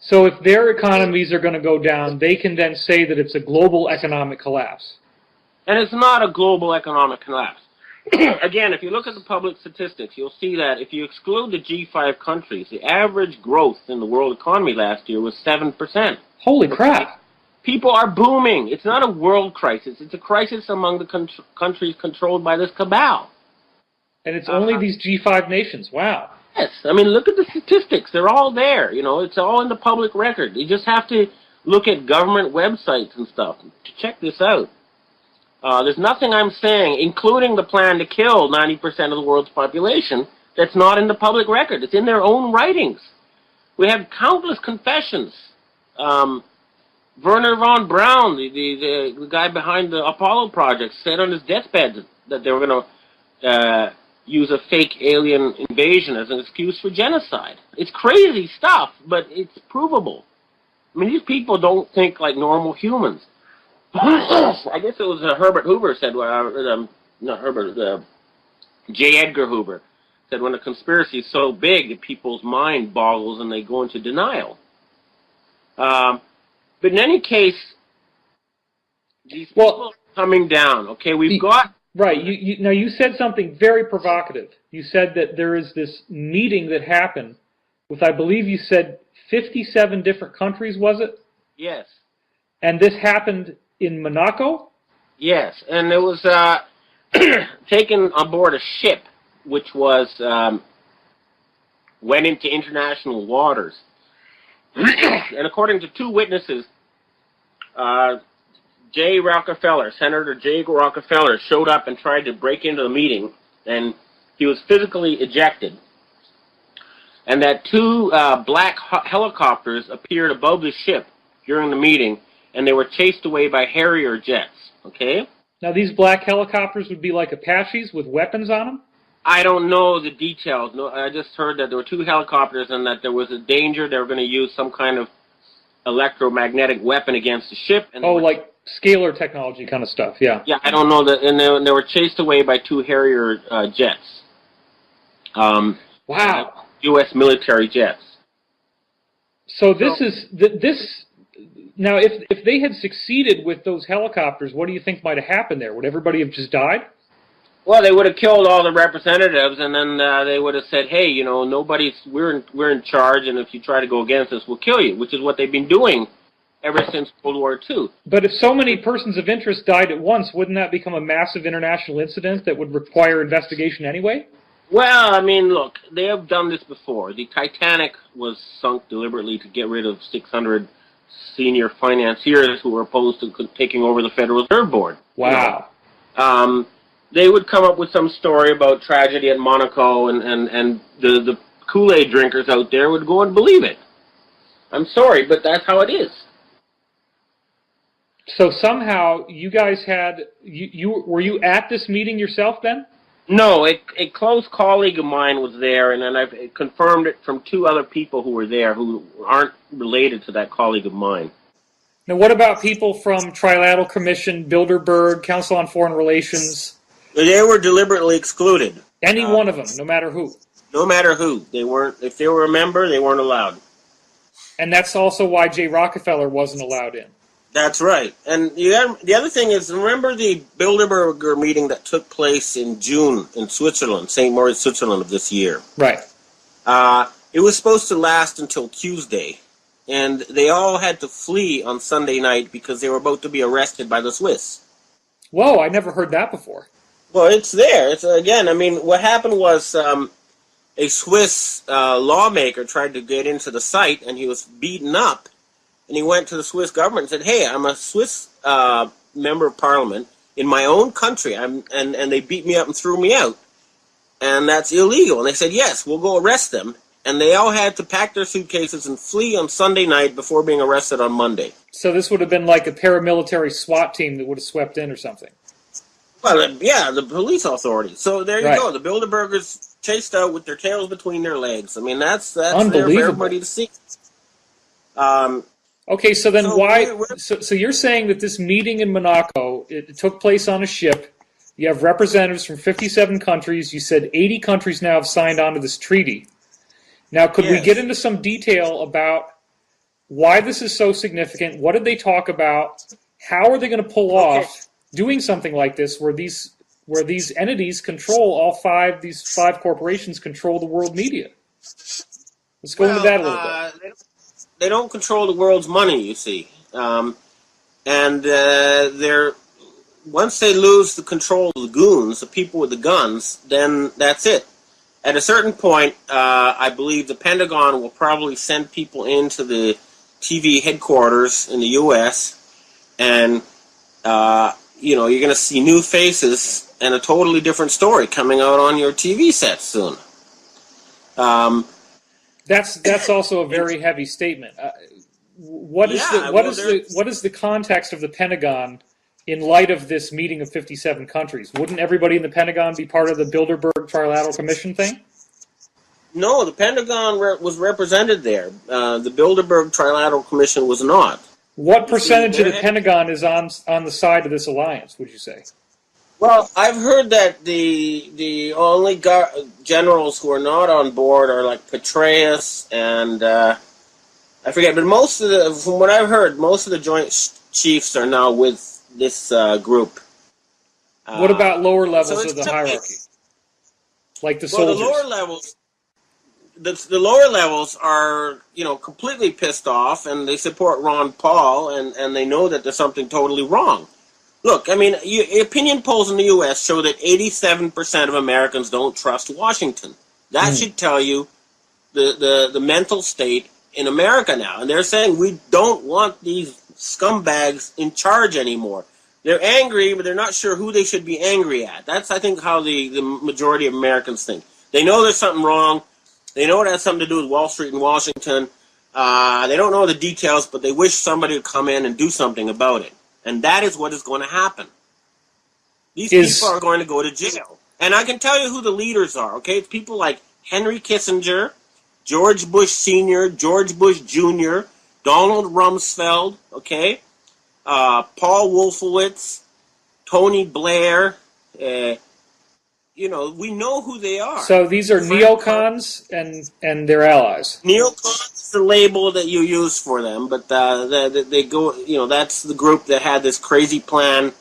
So if their economies are going to go down, they can then say that it's a global economic collapse. And it's not a global economic collapse. Again, if you look at the public statistics, you'll see that if you exclude the G5 countries, the average growth in the world economy last year was 7%. Holy crap. People are booming. It's not a world crisis. It's a crisis among the countries controlled by this cabal. And it's only these G5 nations. Wow. Yes. I mean, look at the statistics. They're all there. It's all in the public record. You just have to look at government websites and stuff to check this out. There's nothing I'm saying, including the plan to kill 90% of the world's population, that's not in the public record. It's in their own writings. We have countless confessions. Werner von Braun, the guy behind the Apollo project, said on his deathbed that they were going to use a fake alien invasion as an excuse for genocide. It's crazy stuff, but it's provable. I mean, these people don't think like normal humans. I guess it was Herbert Hoover said, not Herbert, J. Edgar Hoover said, when a conspiracy is so big that people's mind boggles and they go into denial. But in any case, these people are coming down. Okay, we've got... Right. Now, you said something very provocative. You said that there is this meeting that happened with, I believe you said, 57 different countries, was it? Yes. And this happened in Monaco? Yes, and it was taken on board a ship, which was went into international waters. And according to two witnesses, Senator Jay Rockefeller, showed up and tried to break into the meeting, and he was physically ejected. And that two black helicopters appeared above the ship during the meeting, and they were chased away by Harrier jets. Okay? Now, these black helicopters would be like Apaches with weapons on them? I don't know the details. No, I just heard that there were two helicopters and that there was a danger. They were going to use some kind of electromagnetic weapon against the ship. And like scalar technology kind of stuff, yeah. Yeah, I don't know that. And they were chased away by two Harrier jets. Wow. U.S. military jets. So now, if they had succeeded with those helicopters, what do you think might have happened there? Would everybody have just died? Well, they would have killed all the representatives, and then they would have said, "Hey, we're in charge, and if you try to go against us, we'll kill you," which is what they've been doing ever since World War II. But if so many persons of interest died at once, wouldn't that become a massive international incident that would require investigation anyway? Well, I mean, look, they have done this before. The Titanic was sunk deliberately to get rid of 600 senior financiers who were opposed to taking over the Federal Reserve Board. Wow. They would come up with some story about tragedy at Monaco, and the Kool-Aid drinkers out there would go and believe it. I'm sorry, but that's how it is. So somehow you guys had were you at this meeting yourself, Ben? No, a close colleague of mine was there, and then I've confirmed it from two other people who were there who aren't related to that colleague of mine. Now, what about people from Trilateral Commission, Bilderberg, Council on Foreign Relations? They were deliberately excluded. Any one of them, no matter who? No matter who. They weren't. If they were a member, they weren't allowed. And that's also why Jay Rockefeller wasn't allowed in. That's right. And the other thing is, remember the Bilderberger meeting that took place in June in Switzerland, St. Moritz, Switzerland of this year? Right. It was supposed to last until Tuesday, and they all had to flee on Sunday night because they were about to be arrested by the Swiss. Whoa, I never heard that before. Well, it's there. It's again, I mean, what happened was a Swiss lawmaker tried to get into the site, and he was beaten up. And he went to the Swiss government and said, "Hey, I'm a Swiss member of parliament in my own country, and they beat me up and threw me out, and that's illegal." And they said, "Yes, we'll go arrest them." And they all had to pack their suitcases and flee on Sunday night before being arrested on Monday. So this would have been like a paramilitary SWAT team that would have swept in or something. Well, yeah, the police authorities. So there you go. The Bilderbergers chased out with their tails between their legs. I mean, that's there for everybody to see. Okay, so then So you're saying that this meeting in Monaco, it took place on a ship. You have representatives from 57 countries. You said 80 countries now have signed on to this treaty. Now, could we get into some detail about why this is so significant? What did they talk about? How are they going to pull off doing something like this, where these entities control these five corporations control the world media? Let's go into that a little bit. They don't control the world's money, you see, and once they lose the control of the goons, the people with the guns, then that's it. At a certain point, I believe the Pentagon will probably send people into the TV headquarters in the U.S., and you're going to see new faces and a totally different story coming out on your TV set soon. That's also a very heavy statement. What is the context of the Pentagon in light of this meeting of 57 countries? Wouldn't everybody in the Pentagon be part of the Bilderberg Trilateral Commission thing? No, the Pentagon was represented there. The Bilderberg Trilateral Commission was not. What percentage of the Pentagon is on the side of this alliance, would you say? Well, I've heard that the only generals who are not on board are like Petraeus and I forget, but from what I've heard, most of the Joint Chiefs are now with this group. What about lower levels of the hierarchy, like the soldiers? Well, the lower levels, the lower levels are, completely pissed off, and they support Ron Paul, and they know that there's something totally wrong. Look, I mean, opinion polls in the U.S. show that 87% of Americans don't trust Washington. That should tell you the mental state in America now. And they're saying we don't want these scumbags in charge anymore. They're angry, but they're not sure who they should be angry at. That's, I think, how the majority of Americans think. They know there's something wrong. They know it has something to do with Wall Street and Washington. They don't know the details, but they wish somebody would come in and do something about it. And that is what is going to happen. These people are going to go to jail. And I can tell you who the leaders are, okay? It's people like Henry Kissinger, George Bush Sr., George Bush Jr., Donald Rumsfeld, okay? Paul Wolfowitz, Tony Blair. We know who they are. So these are neocons and their allies. Neocons is the label that you use for them, but they go. That's the group that had this crazy plan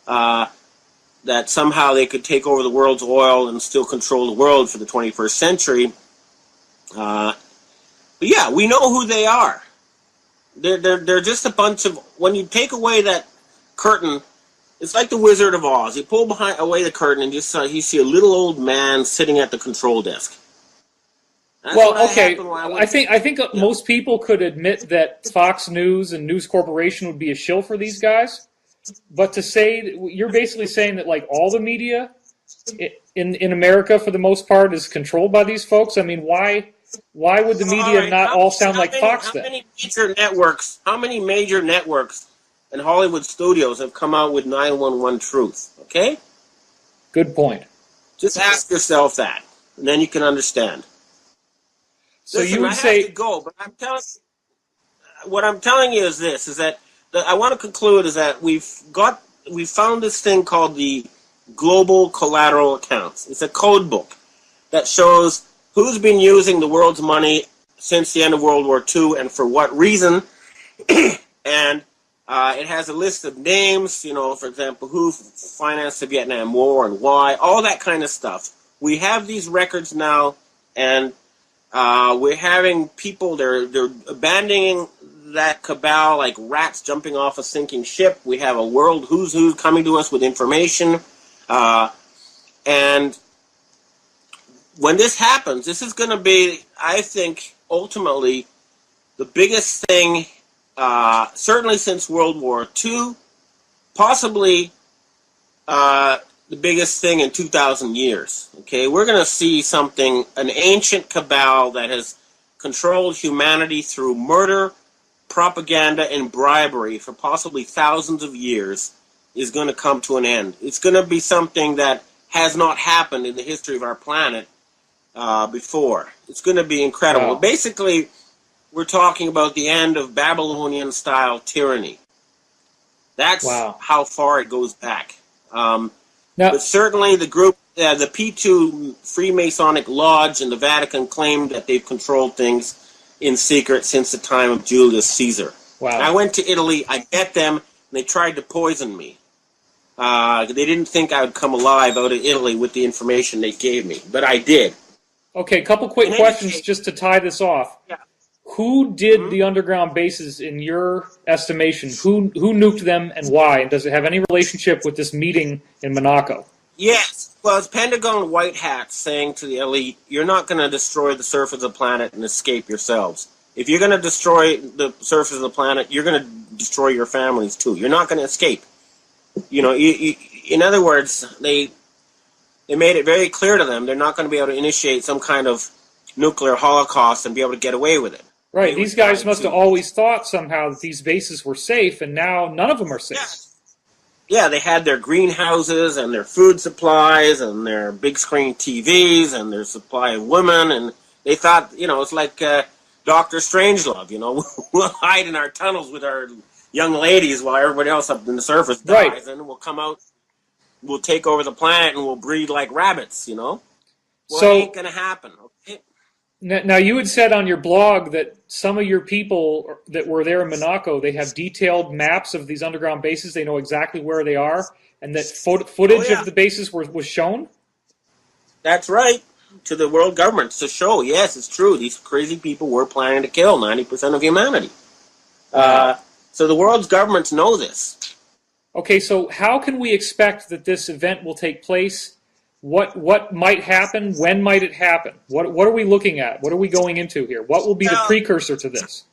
that somehow they could take over the world's oil and still control the world for the 21st century. But yeah, we know who they are. They're just a bunch of. When you take away that curtain. It's like the Wizard of Oz. You pull away the curtain and you see a little old man sitting at the control desk. That's I think most people could admit that Fox News and News Corporation would be a shill for these guys. But to say, you're basically saying that like all the media in America for the most part is controlled by these folks. I mean, why would the media not all sound like Fox then? How many major networks and Hollywood studios have come out with 911 truth, okay? Good point. Just ask yourself that, and then you can understand. So Listen, you would I say... have to go, but what I'm telling you is this, is that I want to conclude is that we've found this thing called the Global Collateral Accounts. It's a code book that shows who's been using the world's money since the end of World War II and for what reason, and it has a list of names, for example, who financed the Vietnam War and why, all that kind of stuff. We have these records now, and we're having people, they're abandoning that cabal like rats jumping off a sinking ship. We have a world who's who coming to us with information. And when this happens, this is going to be, I think, ultimately the biggest thing certainly since World War II, possibly the biggest thing in 2,000 years. Okay, we're going to see something, an ancient cabal that has controlled humanity through murder, propaganda, and bribery for possibly thousands of years is going to come to an end. It's going to be something that has not happened in the history of our planet before. It's going to be incredible. Wow. Basically, we're talking about the end of Babylonian-style tyranny. That's how far it goes back. But certainly the group, the P2 Freemasonic Lodge and the Vatican claim that they've controlled things in secret since the time of Julius Caesar. Wow. I went to Italy, I met them, and they tried to poison me. They didn't think I would come alive out of Italy with the information they gave me, but I did. Okay, a couple quick questions just to tie this off. Yeah. Who did the underground bases in your estimation? Who nuked them and why? And does it have any relationship with this meeting in Monaco? Yes. Well, it's Pentagon white hats saying to the elite, you're not going to destroy the surface of the planet and escape yourselves. If you're going to destroy the surface of the planet, you're going to destroy your families too. You're not going to escape. In other words, they made it very clear to them they're not going to be able to initiate some kind of nuclear holocaust and be able to get away with it. Right, these guys must have always thought somehow that these bases were safe, and now none of them are safe. Yeah, they had their greenhouses and their food supplies and their big screen TVs and their supply of women, and they thought, it's like Dr. Strangelove, we'll hide in our tunnels with our young ladies while everybody else up in the surface dies, and we'll come out, we'll take over the planet, and we'll breed like rabbits, Well, it ain't going to happen, okay? Now, you had said on your blog that some of your people that were there in Monaco, they have detailed maps of these underground bases. They know exactly where they are, and that footage of the bases was shown? That's right. to the world governments to show, yes, it's true, these crazy people were planning to kill 90% of humanity. So the world's governments know this. Okay, so how can we expect that this event will take place? What might happen? When might it happen? What are we looking at? What are we going into here? What will be the precursor to this?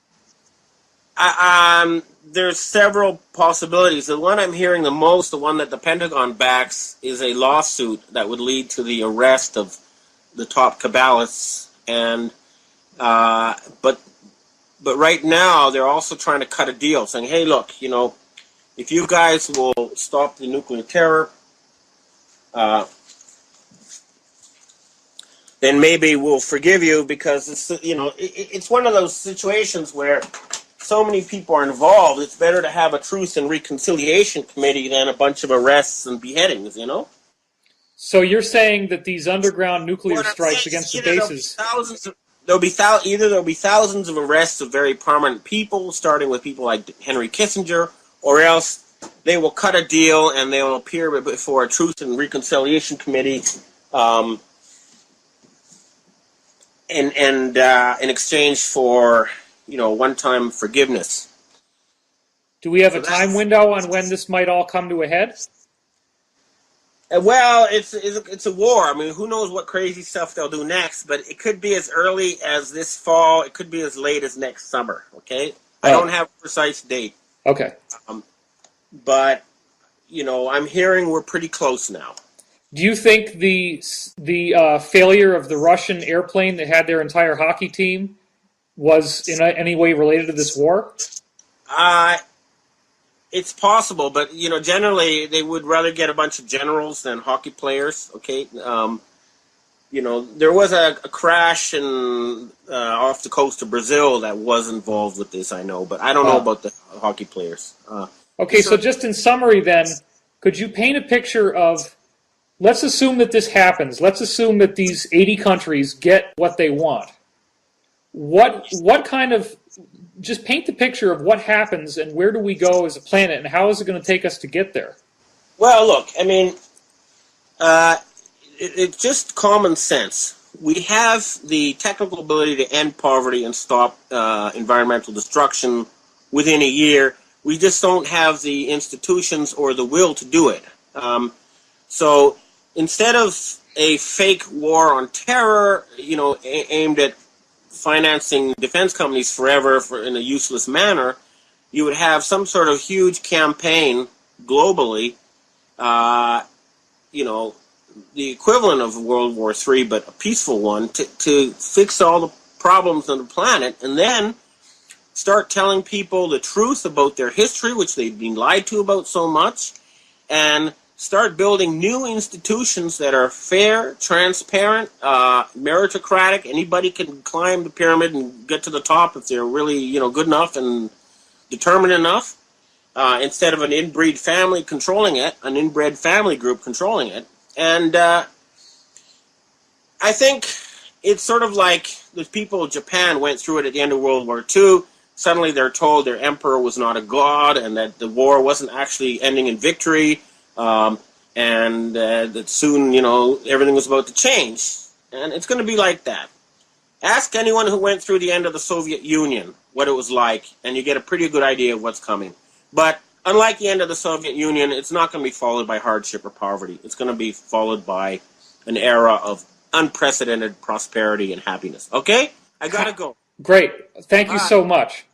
There's several possibilities. The one I'm hearing the most, the one that the Pentagon backs, is a lawsuit that would lead to the arrest of the top Kabbalists. And but right now they're also trying to cut a deal, saying, hey, look, you know, if you guys will stop the nuclear terror, then maybe we'll forgive you, because it's, you know, it's one of those situations where so many people are involved. It's better to have a truth and reconciliation committee than a bunch of arrests and beheadings, you know. So you're saying that these underground nuclear strikes against the bases, there'll be thousands of arrests of very prominent people, starting with people like Henry Kissinger, or else they will cut a deal and they will appear before a Truth and Reconciliation Committee in exchange for, you know, one-time forgiveness. Do we have a time window on when this might all come to a head? Well, it's a war. I mean, who knows what crazy stuff they'll do next, but it could be as early as this fall. It could be as late as next summer, okay? I don't have a precise date. Okay. But, you know, I'm hearing we're pretty close now. Do you think the failure of the Russian airplane that had their entire hockey team was in any way related to this war? It's possible, but, you know, generally they would rather get a bunch of generals than hockey players, okay? You know, there was a crash off the coast of Brazil that was involved with this, I know, but I don't know about the hockey players. Okay, so just in summary then, could you paint a picture of, let's assume that this happens, let's assume that these 80 countries get what they want. What kind of, just paint the picture of what happens and where do we go as a planet and how is it going to take us to get there? Well, look, I mean, it's just common sense. We have the technical ability to end poverty and stop environmental destruction within a year. We just don't have the institutions or the will to do it. So instead of a fake war on terror, you know, aimed at financing defense companies forever in a useless manner, you would have some sort of huge campaign globally, you know, the equivalent of World War III, but a peaceful one, to fix all the problems on the planet, and then start telling people the truth about their history, which they've been lied to about so much, and start building new institutions that are fair, transparent, meritocratic. Anybody can climb the pyramid and get to the top if they're really, you know, good enough and determined enough, instead of an inbreed family controlling it, an inbred family group controlling it. And I think it's sort of like the people of Japan went through it at the end of World War II. Suddenly they're told their emperor was not a god and that the war wasn't actually ending in victory, and that soon, you know, everything was about to change. And it's going to be like that. Ask anyone who went through the end of the Soviet Union what it was like, and you get a pretty good idea of what's coming. But unlike the end of the Soviet Union, it's not going to be followed by hardship or poverty. It's going to be followed by an era of unprecedented prosperity and happiness. Okay? I got to go. Great. Thank you so much.